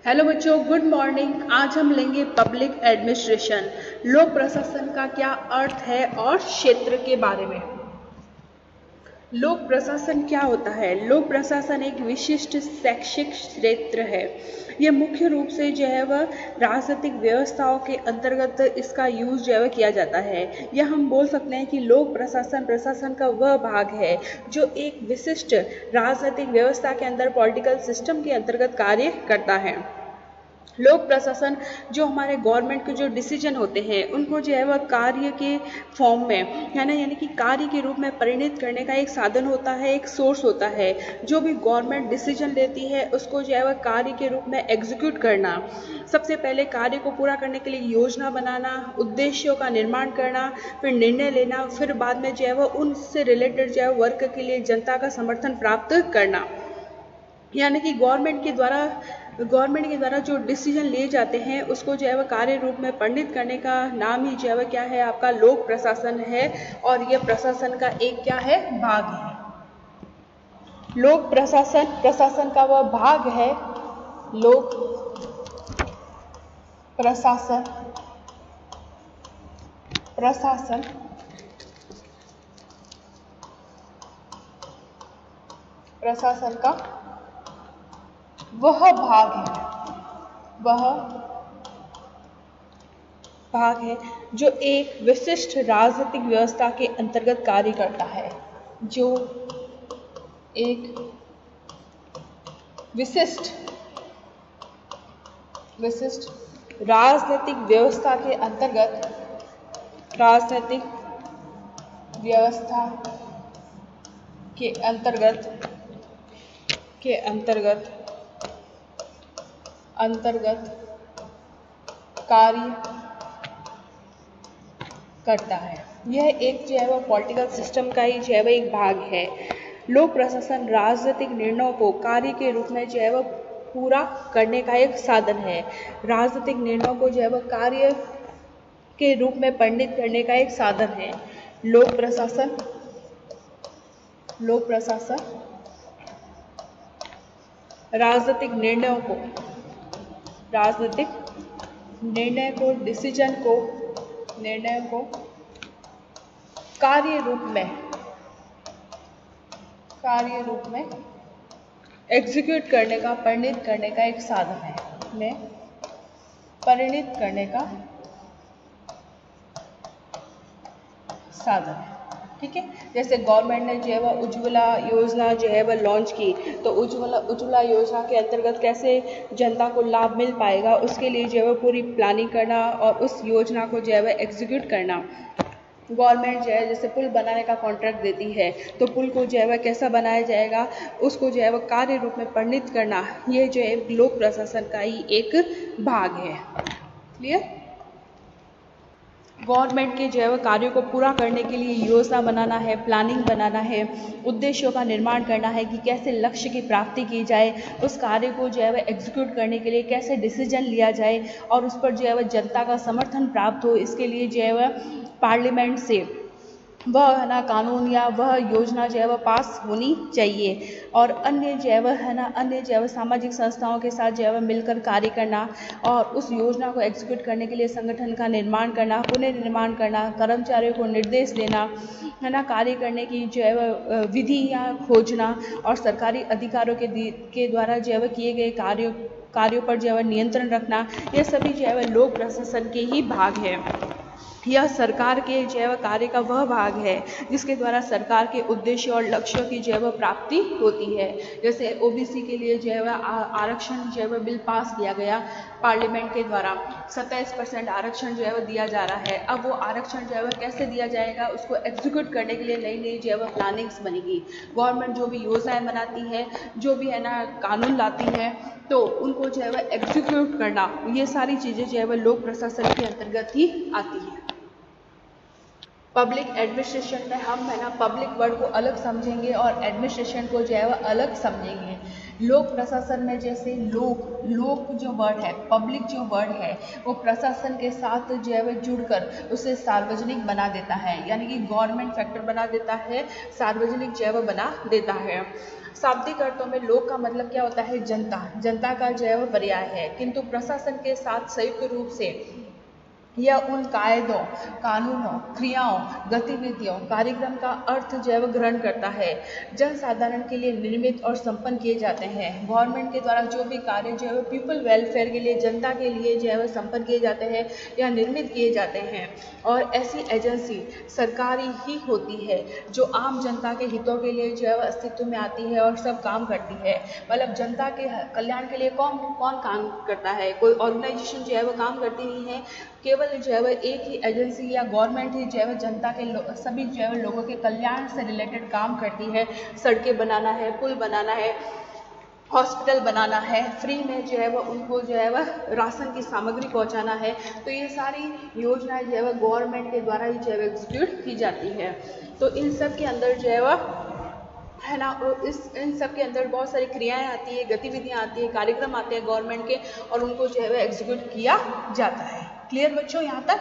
Hello बच्चों, good morning. आज हम लेंगे पब्लिक एडमिनिस्ट्रेशन, लोक प्रशासन का क्या अर्थ है और क्षेत्र के बारे में। लोक प्रशासन क्या होता है? लोक प्रशासन एक विशिष्ट शैक्षिक क्षेत्र है। यह मुख्य रूप से जो है वह राजनीतिक व्यवस्थाओं के अंतर्गत इसका यूज जो है वह किया जाता है। या हम बोल सकते हैं कि लोक प्रशासन प्रशासन का वह भाग है जो एक विशिष्ट राजनीतिक व्यवस्था के अंदर पॉलिटिकल सिस्टम के अंतर्गत कार्य करता है। लोक प्रशासन जो हमारे गवर्नमेंट के जो डिसीजन होते हैं उनको जो है वह कार्य के फॉर्म में है ना, यानी कि कार्य के रूप में परिणित करने का एक साधन होता है, एक सोर्स होता है। जो भी गवर्नमेंट डिसीजन लेती है उसको जो है वह कार्य के रूप में एग्जीक्यूट करना, सबसे पहले कार्य को पूरा करने के लिए योजना बनाना, उद्देश्यों का निर्माण करना, फिर निर्णय लेना, फिर बाद में जो है वह उनसे रिलेटेड जो है वर्क के लिए जनता का समर्थन प्राप्त करना। यानी कि गवर्नमेंट के द्वारा जो डिसीजन लिए जाते हैं उसको जो है वह कार्य रूप में परिणित करने का नाम ही जो है वह क्या है, आपका लोक प्रशासन है। और यह प्रशासन का एक क्या है, भाग है। लोक प्रशासन प्रशासन का वह भाग है। लोक प्रशासन प्रशासन प्रशासन का वह भाग है जो एक विशिष्ट राजनीतिक व्यवस्था के अंतर्गत कार्य करता है। जो एक विशिष्ट राजनीतिक व्यवस्था के अंतर्गत कार्य करता है। यह एक जो है वह पॉलिटिकल सिस्टम का ही जो है वह एक भाग है। लोक प्रशासन राजनीतिक निर्णयों को कार्य के रूप में जो है वह पूरा करने का एक साधन है। राजनीतिक निर्णयों को जो है वह कार्य के रूप में परिणित करने का एक साधन है। लोक प्रशासन राजनीतिक निर्णय को डिसीजन को कार्य रूप में एग्जीक्यूट करने का, परिणित करने का एक साधन है। परिणित करने का साधन है। ठीक है, जैसे गवर्नमेंट ने जो है वह उज्ज्वला योजना जो है वह लॉन्च की, तो उज्ज्वला योजना के अंतर्गत कैसे जनता को लाभ मिल पाएगा उसके लिए जो है वह पूरी प्लानिंग करना और उस योजना को जो है वह एग्जीक्यूट करना। गवर्नमेंट जो है जैसे पुल बनाने का कॉन्ट्रैक्ट देती है, तो पुल को जो है वह कैसा बनाया जाएगा उसको जो है वह कार्य रूप में परिणित करना, ये जो है लोक प्रशासन का ही एक भाग है। क्लियर? गवर्नमेंट के जो है वह कार्यों को पूरा करने के लिए योजना बनाना है, प्लानिंग बनाना है, उद्देश्यों का निर्माण करना है कि कैसे लक्ष्य की प्राप्ति की जाए, उस कार्य को जो है वह एग्जीक्यूट करने के लिए कैसे डिसीजन लिया जाए और उस पर जो है वह जनता का समर्थन प्राप्त हो, इसके लिए जो है वह पार्लियामेंट से वह है ना कानून या वह योजना जो है वह पास होनी चाहिए। और अन्य जो है वह सामाजिक संस्थाओं के साथ जो है वह मिलकर कार्य करना और उस योजना को एग्जीक्यूट करने के लिए संगठन का निर्माण करना, पुनर्निर्माण करना, कर्मचारियों को निर्देश देना, है ना, कार्य करने की जो है वह विधियाँ खोजना और सरकारी अधिकारियों के द्वारा जो है वह किए गए कार्यों पर जो है वह नियंत्रण रखना, यह सभी जो है वह लोक प्रशासन के ही भाग है। यह सरकार के जो है वह कार्य का वह भाग है जिसके द्वारा सरकार के उद्देश्य और लक्ष्यों की जो है वह प्राप्ति होती है। जैसे ओबीसी के लिए जो है वह आरक्षण जो है वह बिल पास किया गया पार्लियामेंट के द्वारा, 27% आरक्षण जो है वह दिया जा रहा है। अब वो आरक्षण जो है वह कैसे दिया जाएगा उसको एग्जीक्यूट करने के लिए नई नई जो है वह प्लानिंग्स बनेगी। गवर्नमेंट जो भी योजनाएं बनाती है, जो भी है ना कानून लाती है, तो उनको जो है वह एग्जीक्यूट करना, ये सारी चीज़ें जो है वह लोक प्रशासन के अंतर्गत ही आती है। पब्लिक एडमिनिस्ट्रेशन में हम है ना पब्लिक वर्ड को अलग समझेंगे और एडमिनिस्ट्रेशन को जो है वह अलग समझेंगे। लोक प्रशासन में जैसे लोक जो वर्ड है, पब्लिक जो वर्ड है, वो प्रशासन के साथ जो है वह जुड़कर उसे सार्वजनिक बना देता है, यानी कि गवर्नमेंट फैक्टर बना देता है, सार्वजनिक जो है वह बना देता है। शाब्दिक अर्थों में लोक का मतलब क्या होता है? जनता, जनता का जो है वह पर्याय है, किंतु प्रशासन के साथ संयुक्त रूप से यह उन कायदों, कानूनों, क्रियाओं, गतिविधियों, कार्यक्रम का अर्थ जो है वह ग्रहण करता है, जन साधारण के लिए निर्मित और संपन्न किए जाते हैं। गवर्नमेंट के द्वारा जो भी कार्य जो है वो पीपल वेलफेयर के लिए, जनता के लिए जो है वह संपन्न किए जाते हैं या निर्मित किए जाते हैं। और ऐसी एजेंसी सरकारी ही होती है जो आम जनता के हितों के लिए जो है वह अस्तित्व में आती है और सब काम करती है। मतलब जनता के कल्याण के लिए कौन कौन काम करता है? कोई ऑर्गेनाइजेशन जो है वो काम करती नहीं है, केवल जो है वह एक ही एजेंसी या गवर्नमेंट ही जो है वह जनता के सभी जो है लोगों के कल्याण से रिलेटेड काम करती है। सड़कें बनाना है, पुल बनाना है, हॉस्पिटल बनाना है, फ्री में जो है वह उनको जो है वह राशन की सामग्री पहुंचाना है। तो ये सारी योजनाएं जो है वह गवर्नमेंट के द्वारा ही जो है एग्जीक्यूट की जाती है। तो इन सब के अंदर जो है वह है ना, इन सब के अंदर बहुत सारी क्रियाएं आती है, गतिविधियां आती है, कार्यक्रम आते हैं गवर्नमेंट के, और उनको जो है वह एग्जीक्यूट किया जाता है। क्लियर बच्चों यहाँ तक?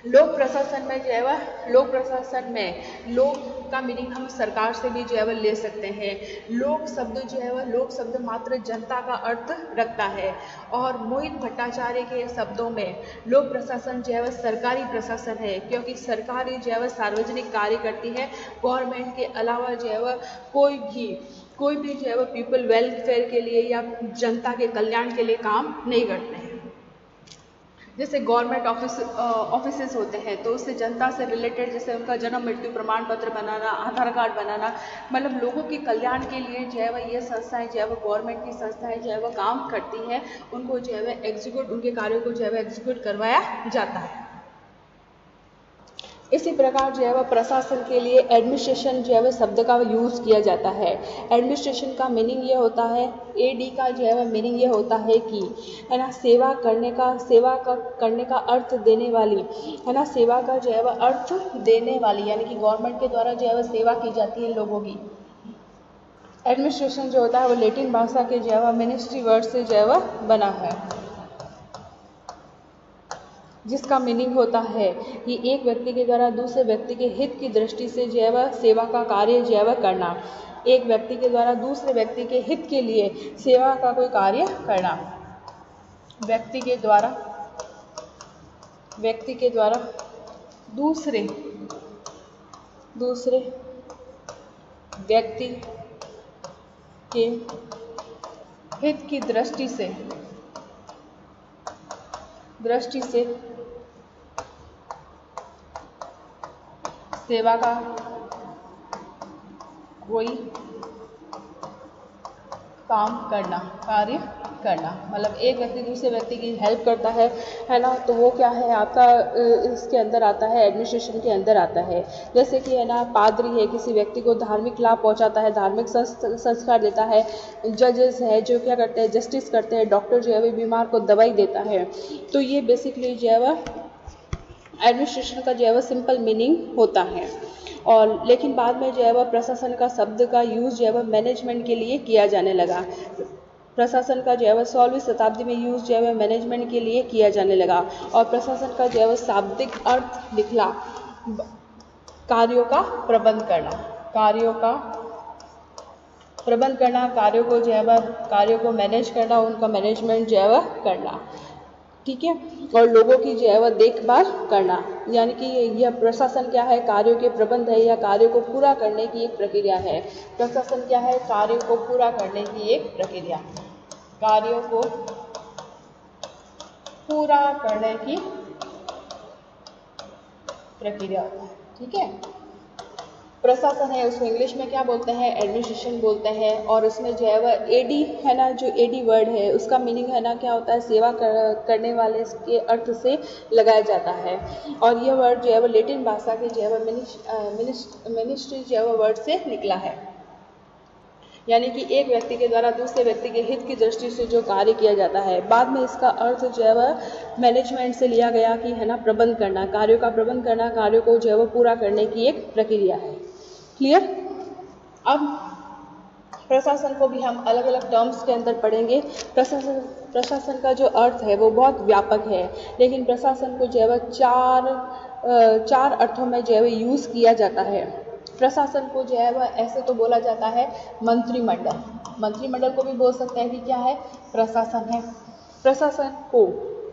लोक प्रशासन में जो है वह, लोक प्रशासन में लोक का मीनिंग हम सरकार से भी जो है वह ले सकते हैं। लोक शब्द जो है वह, लोक शब्द मात्र जनता का अर्थ रखता है, और मोहित भट्टाचार्य के शब्दों में लोक प्रशासन जो है वह सरकारी प्रशासन है, क्योंकि सरकार जो है वह सार्वजनिक कार्य करती है। गवर्नमेंट के अलावा जो है वह कोई भी जो है वह पीपल वेलफेयर के लिए या जनता के कल्याण के लिए काम नहीं करते हैं। जैसे गवर्नमेंट ऑफिसेस होते हैं, तो उससे जनता से रिलेटेड, जैसे उनका जन्म मृत्यु प्रमाण पत्र बनाना, आधार कार्ड बनाना, मतलब लोगों के कल्याण के लिए जो है वह ये संस्थाएं जो है वह, गवर्नमेंट की संस्थाएं जो है वह काम करती है। उनको जो है वह एग्जीक्यूट, उनके कार्यों को जो है वह एग्जीक्यूट करवाया जाता है। इसी प्रकार जो है वह प्रशासन के लिए एडमिनिस्ट्रेशन जो है वह शब्द का यूज़ किया जाता है। एडमिनिस्ट्रेशन का मीनिंग ये होता है, एडी का जो है वह मीनिंग ये होता है कि है ना, सेवा करने का अर्थ देने वाली, है ना, सेवा का जो है वह अर्थ देने वाली, यानी कि गवर्नमेंट के द्वारा जो है वह सेवा की जाती है लोगों की। एडमिनिस्ट्रेशन जो होता है वो लैटिन भाषा के जो है वह मिनिस्ट्री वर्ड से जो है वह बना है, जिसका मीनिंग होता है कि एक व्यक्ति के द्वारा दूसरे व्यक्ति के हित की दृष्टि से जो है वह सेवा का कार्य जो है वह करना। एक व्यक्ति के द्वारा दूसरे व्यक्ति के हित के लिए सेवा का कोई कार्य करना। व्यक्ति के द्वारा दूसरे व्यक्ति के हित की दृष्टि से सेवा का कोई काम करना, कार्य करना। मतलब एक व्यक्ति दूसरे व्यक्ति की हेल्प करता है ना, तो वो क्या है आपका इसके अंदर आता है, एडमिनिस्ट्रेशन के अंदर आता है। जैसे कि है ना, पादरी है, किसी व्यक्ति को धार्मिक लाभ पहुंचाता है, धार्मिक संस्कार देता है। जजेस है जो क्या करते हैं, जस्टिस करते हैं। डॉक्टर जो है वो बीमार को दवाई देता है। तो ये बेसिकली जो है वह एडमिनिस्ट्रेशन का जो है वह सिंपल मीनिंग होता है। और लेकिन बाद में जो है वह प्रशासन का शब्द का यूज़ जो है वह मैनेजमेंट के लिए किया जाने लगा। प्रशासन का जो है वह 16वीं शताब्दी में यूज़ जो है वह मैनेजमेंट के लिए किया जाने लगा। और प्रशासन का जो है वह शाब्दिक अर्थ निकला कार्यों का प्रबंध करना, कार्यों को जो है वह, कार्यों को मैनेज करना, उनका मैनेजमेंट जो है वह करना, ठीक है। और लोगों की जो है वह देखभाल करना, यानी कि यह प्रशासन क्या है, कार्यों के प्रबंध है या कार्यों को पूरा करने की एक प्रक्रिया है। प्रशासन क्या है, कार्यों को पूरा करने की एक प्रक्रिया, कार्यों को पूरा करने की प्रक्रिया होता है, ठीक है। प्रशासन है उसको इंग्लिश में क्या बोलते हैं, एडमिनिस्ट्रेशन बोलते हैं। और उसमें जो है वह एडी है ना, जो एडी वर्ड है उसका मीनिंग है ना क्या होता है, सेवा करने वाले के अर्थ से लगाया जाता है। और यह वर्ड जो है वह लैटिन भाषा के जो है वह मिनिस्ट्री जो है वह वर्ड से निकला है, यानी कि एक व्यक्ति के द्वारा दूसरे व्यक्ति के हित की दृष्टि से जो कार्य किया जाता है। बाद में इसका अर्थ जो है वह मैनेजमेंट से लिया गया कि है ना, प्रबंध करना, कार्यों का प्रबंध करना, कार्यों को जो है वह पूरा करने की एक प्रक्रिया है। क्लियर? अब प्रशासन को भी हम अलग अलग टर्म्स के अंदर पढ़ेंगे। प्रशासन का जो अर्थ है वो बहुत व्यापक है, लेकिन प्रशासन को जो है वह चार अर्थों में जो है वह यूज़ किया जाता है। प्रशासन को जो है वह ऐसे तो बोला जाता है मंत्रिमंडल, मंत्रिमंडल को भी बोल सकते हैं कि क्या है, प्रशासन है। प्रशासन को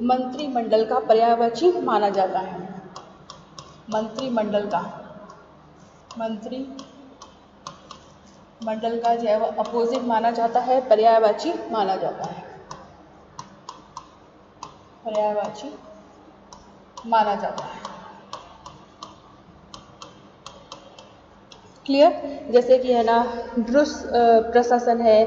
मंत्रिमंडल का पर्यायवाची माना जाता है। मंत्रिमंडल का जो है वह अपोजिट माना जाता है, पर्यायवाची माना जाता है, पर्यायवाची माना जाता है। क्लियर? जैसे कि है ना, ब्रुस प्रशासन है,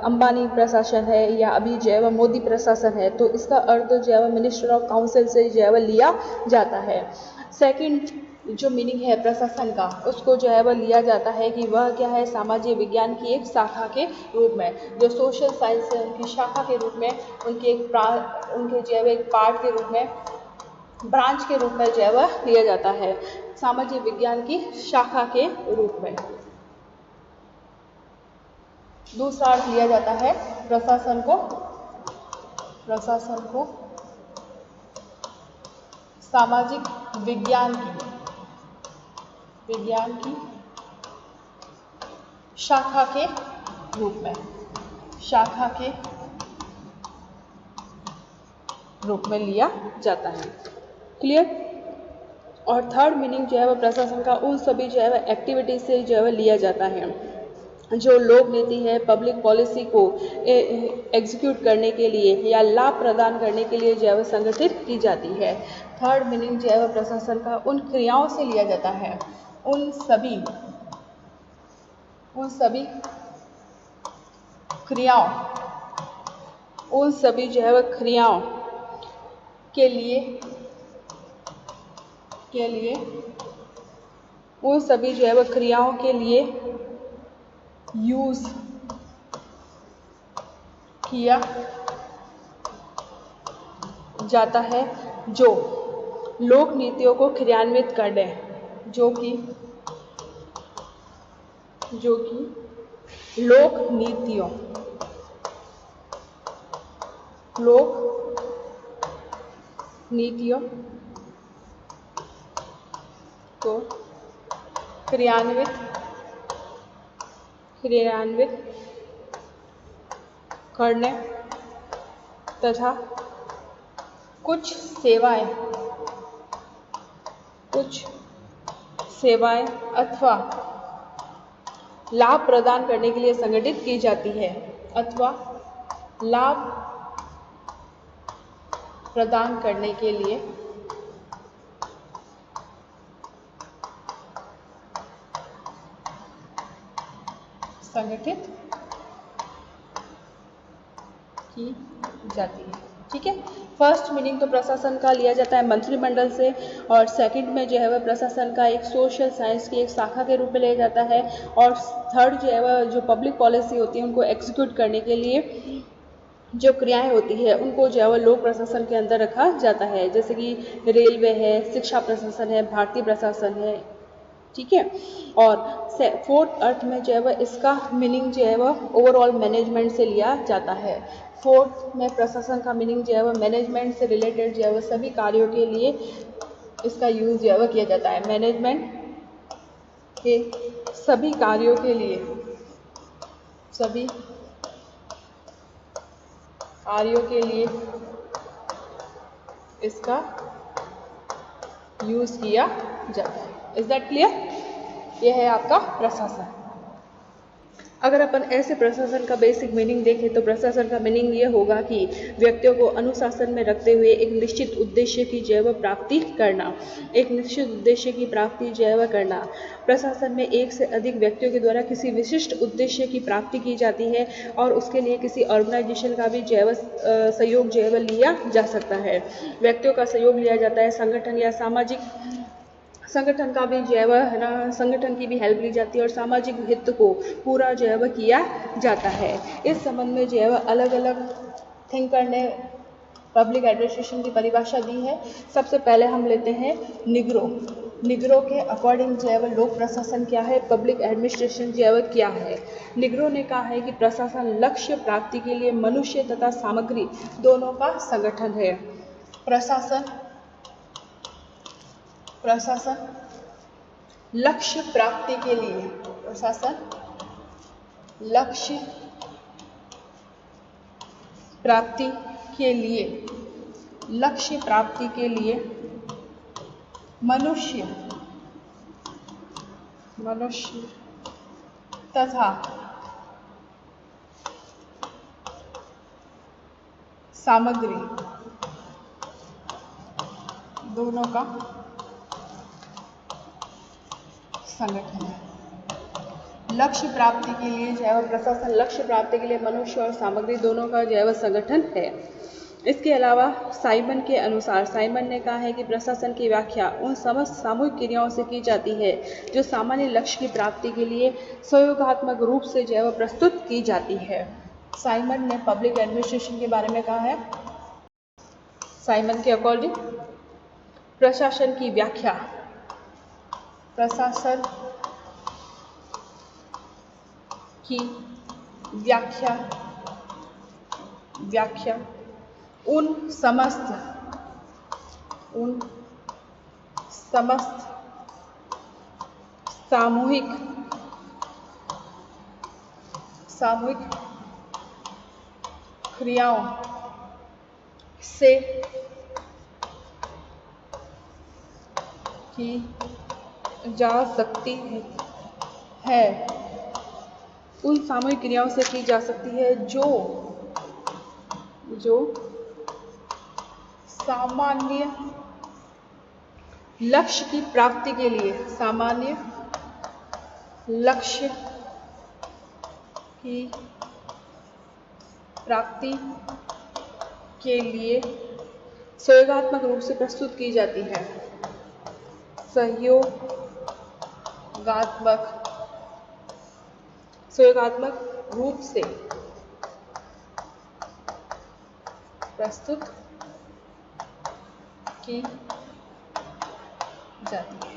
अंबानी प्रशासन है, या अभी जो है वह मोदी प्रशासन है, तो इसका अर्थ जो है वह मिनिस्टर ऑफ काउंसिल से जो है वह लिया जाता है। सेकंड जो मीनिंग है प्रशासन का, उसको जो है वह लिया जाता है कि वह क्या है, सामाजिक विज्ञान की एक शाखा के रूप में, जो सोशल साइंस है उनकी शाखा के रूप में, उनके जो है एक पार्ट के रूप में, ब्रांच के रूप में जो है वह लिया जाता है, सामाजिक विज्ञान की शाखा के रूप में। दूसरा अर्थ लिया जाता है प्रशासन को सामाजिक विज्ञान की शाखा के रूप में लिया जाता है। क्लियर? और थर्ड मीनिंग जो है वह प्रशासन का उन सभी जो है वह एक्टिविटीज से जो है वह लिया जाता है जो लोक नीति है, पब्लिक पॉलिसी को एग्जीक्यूट करने के लिए या लाभ प्रदान करने के लिए जो है वह संगठित की जाती है। थर्ड मीनिंग जो है वह प्रशासन का उन क्रियाओं से लिया जाता है, उन सभी जो है वह क्रियाओं के लिए उन सभी जो है वह क्रियाओं के लिए यूज किया जाता है जो लोक नीतियों को क्रियान्वित करने, जो कि लोक नीतियों को क्रियान्वित करने तथा कुछ सेवाएं अथवा लाभ प्रदान करने के लिए संगठित की जाती है, अथवा लाभ प्रदान करने के लिए संगठित की जाती है। ठीक है, फर्स्ट मीनिंग तो प्रशासन का लिया जाता है मंत्रिमंडल से, और सेकंड में जो है वह प्रशासन का एक सोशल साइंस की एक शाखा के रूप में लिया जाता है, और थर्ड जो है वह जो पब्लिक पॉलिसी होती है उनको एग्जीक्यूट करने के लिए जो क्रियाएं होती है उनको जो है वह लोक प्रशासन के अंदर रखा जाता है, जैसे कि रेलवे है, शिक्षा प्रशासन है, भारतीय प्रशासन है। ठीक है, और फोर्थ अर्थ में जो है वह इसका मीनिंग जो है वह ओवरऑल मैनेजमेंट से लिया जाता है। फोर्थ में प्रशासन का मीनिंग जो है वह मैनेजमेंट से रिलेटेड जो है वह सभी कार्यों के लिए इसका यूज जो है वह किया जाता है, मैनेजमेंट के सभी कार्यों के लिए इसका यूज किया जाता है। Is that clear? यह है आपका प्रशासन। अगर अपन ऐसे प्रशासन का बेसिक मीनिंग देखें तो प्रशासन का मीनिंग ये होगा कि व्यक्तियों को अनुशासन में रखते हुए एक निश्चित उद्देश्य की जो है वह प्राप्ति करना, करना। प्रशासन में एक से अधिक व्यक्तियों के द्वारा किसी विशिष्ट उद्देश्य की प्राप्ति की जाती है, और उसके लिए किसी ऑर्गेनाइजेशन का भी जो है वह सहयोग जो है वह लिया जा सकता है। व्यक्तियों का सहयोग लिया जाता है, संगठन या सामाजिक संगठन का भी जो है वह संगठन की भी हेल्प ली जाती है, और सामाजिक हित को पूरा जो है वह किया जाता है। इस संबंध में जो है वह अलग अलग थिंकर ने पब्लिक एडमिनिस्ट्रेशन की परिभाषा दी है। सबसे पहले हम लेते हैं निग्रो। निग्रो के अकॉर्डिंग जो है वह लोक प्रशासन क्या है, पब्लिक एडमिनिस्ट्रेशन जो है वह क्या है। निग्रो ने कहा है कि प्रशासन लक्ष्य प्राप्ति के लिए मनुष्य तथा सामग्री दोनों का संगठन है। प्रशासन लक्ष्य प्राप्ति के लिए, प्रशासन लक्ष्य प्राप्ति के लिए मनुष्य तथा सामग्री दोनों का संगठन है। लक्ष्य प्राप्ति के लिए जो है वह प्रशासन लक्ष्य प्राप्ति के लिए मनुष्य और सामग्री दोनों का जो है वह संगठन है। इसके अलावा साइमन के अनुसार, साइमन ने कहा है कि प्रशासन की व्याख्या उन समस्त सामूहिक क्रियाओं से की जाती है जो सामान्य लक्ष्य की प्राप्ति के लिए सहयोगात्मक रूप से जो है वह प्रस्तुत की जाती है। साइमन ने पब्लिक एडमिनिस्ट्रेशन के बारे में कहा है। साइमन के अकॉर्डिंग प्रशासन की व्याख्या, प्रशासन की व्याख्या उन समस्त सामूहिक क्रियाओं से की जा सकती है, उन सामूहिक क्रियाओं से की जा सकती है जो सामान्य लक्ष्य की प्राप्ति के लिए, सामान्य लक्ष्य की प्राप्ति के लिए सहयोगात्मक रूप से प्रस्तुत की जाती है। सहयोगात्मक रूप से प्रस्तुत की जाती है।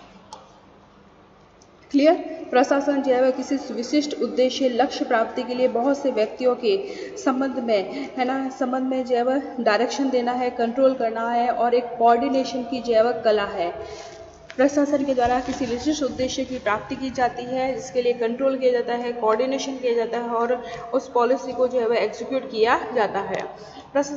क्लियर। प्रशासन जो है वह किसी विशिष्ट उद्देश्य लक्ष्य प्राप्ति के लिए बहुत से व्यक्तियों के संबंध में है ना, संबंध में जो है वह डायरेक्शन देना है, कंट्रोल करना है और एक कोऑर्डिनेशन की जो है वह कला है। प्रशासन के द्वारा किसी विशिष्ट उद्देश्य की प्राप्ति की जाती है, जिसके लिए कंट्रोल किया जाता है, कोऑर्डिनेशन किया जाता है और उस पॉलिसी को जो है वह एग्जीक्यूट किया जाता है। प्रशासन